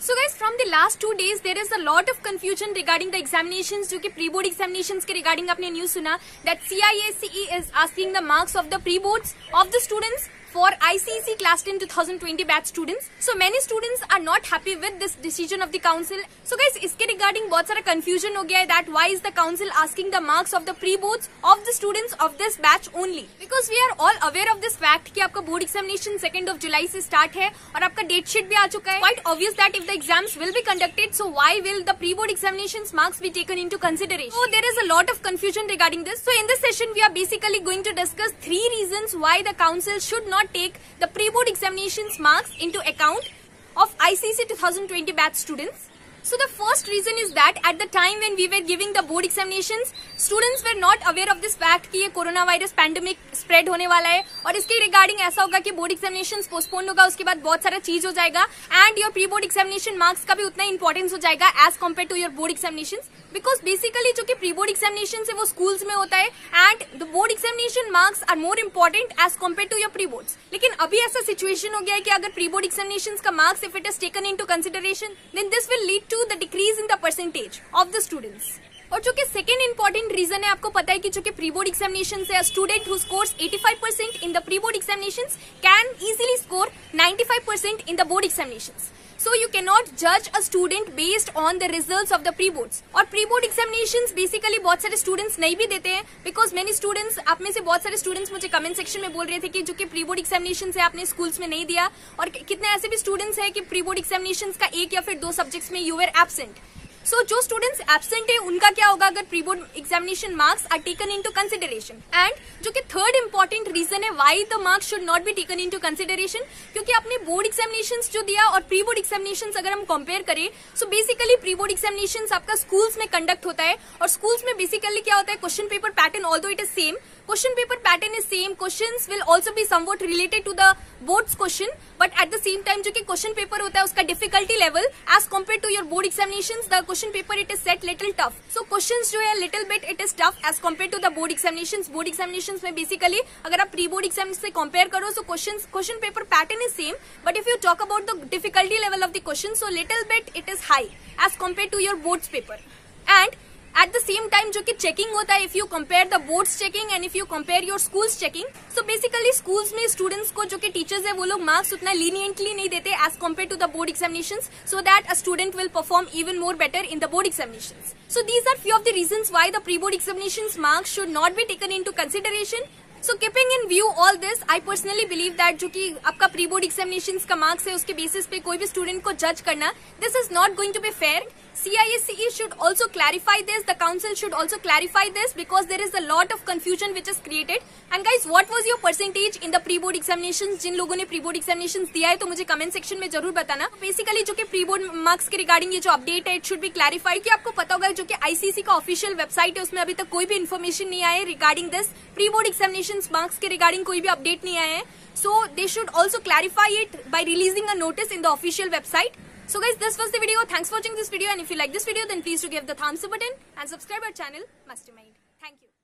So guys, from the last 2 days there is a lot of confusion regarding the examinations जो कि pre board examinations के regarding आपने news सुना that CISE is asking the marks of the pre boards of the students for ICSE class 10 2020 batch students. So many students are not happy with this decision of the council. So guys, इसके regarding बहुत सारा confusion हो गया है that why is the council asking the marks of the pre boards of the students of this batch only? Because we are all aware of this fact कि आपका board examination 2nd of July से start है और आपका date sheet भी आ चुका है. Quite obvious that if the exams will be conducted, so why will the pre board examinations marks be taken into consideration? So there is a lot of confusion regarding this. So in this session we are basically going to discuss 3 reasons why the council should not take the pre-board examinations marks into account of ICSE 2020 batch students. So the first reason is that at the time when we were giving the board examinations, students were not aware of this fact कि ये corona virus pandemic spread होने वाला है और इसके regarding ऐसा होगा कि बोर्ड एग्जामिनेशंस पोस्टपोन होगा, उसके बाद बहुत सारा चीज हो जाएगा and your pre board examination marks का भी उतना इंपॉर्टेंस हो जाएगा as compare to your board examinations. Because basically जो कि प्री बोर्ड एग्जामिनेशन है वो स्कूल्स में होता है and the board examination marks are more important as compare to your pre boards. लेकिन अभी ऐसा सिचुएशन हो गया है कि अगर प्री बोर्ड एग्जामिनेशन का marks if it is taken into consideration then this will lead to the decrease in the percentage of the students. और जो कि सेकेंड इंपॉर्टेंट रीजन है, आपको पता है कि जो कि प्री बोर्ड एग्जामिनेशन से student who scores 85% in the pre board examinations can easily score 95% in the board examinations. So you cannot judge a student based on the results of the pre-boards. और pre-board examinations basically बहुत सारे students नहीं भी देते हैं because many students, आप में से बहुत सारे students मुझे comment section में बोल रहे थे कि जो कि pre-board examinations है आपने schools में नहीं दिया और कितने ऐसे भी students हैं कि pre-board examinations का 1 या फिर 2 subjects में you were absent. So जो स्टूडेंट्स एब्सेंट है उनका क्या होगा अगर pre board examination marks are taken into consideration. And जो कि थर्ड इंपॉर्टेंट रीजन है why the marks should not be taken into consideration, क्योंकि आपने बोर्ड एग्जामिनेशंस जो दिया और प्री बोर्ड एग्जामिनेशंस अगर हम कंपेयर करें so basically pre board examinations आपका स्कूल्स में कंडक्ट होता है और स्कूल्स में बेसिकली क्या होता है question paper pattern although it is same, question paper pattern is same, questions will also be somewhat related to the boards question, but at the same time जो कि क्वेश्चन पेपर होता है उसका difficulty level as compare to your board examinations the question paper it is set little tough. So questions जो है little bit it is tough as compare to the board examinations. Board examinations में basically अगर आप pre board exam से compare करो so question paper pattern is same, but if you talk about the difficulty level of the question so little bit it is high as compare to your boards paper. And at the same time जो कि checking होता है if you compare the boards checking and if you compare your schools checking so basically schools में students को जो कि teachers है वो लोग मार्क्स उतना लीनियंटली नहीं देते as compare to the board examinations so that a student will perform even more better in the board examinations. So these are few of the reasons why the pre-board examinations marks should not be taken into consideration. So keeping in view all this, I personally believe that जो कि आपका pre board examinations का marks है उसके basis पे कोई भी student को जज करना this is not going to be fair. CISE should also clarify this. The council should also clarify this because there is a lot of confusion which is created. And guys, what was your percentage in the pre-board examinations? जिन लोगों ने pre-board examinations दिया है तो मुझे comment section में जरूर बताना. Basically जो कि pre-board marks के regarding ये जो update है it should be clarified कि आपको पता होगा जो कि ICSE का official website है उसमें अभी तक कोई भी information नहीं आया है regarding this pre-board examinations marks के regarding कोई भी update नहीं आया है. So they should also clarify it by releasing a notice in the official website. So guys, this was the video. Thanks for watching this video, and if you like this video then please do give the thumbs up button and subscribe our channel Mastermind. Thank you.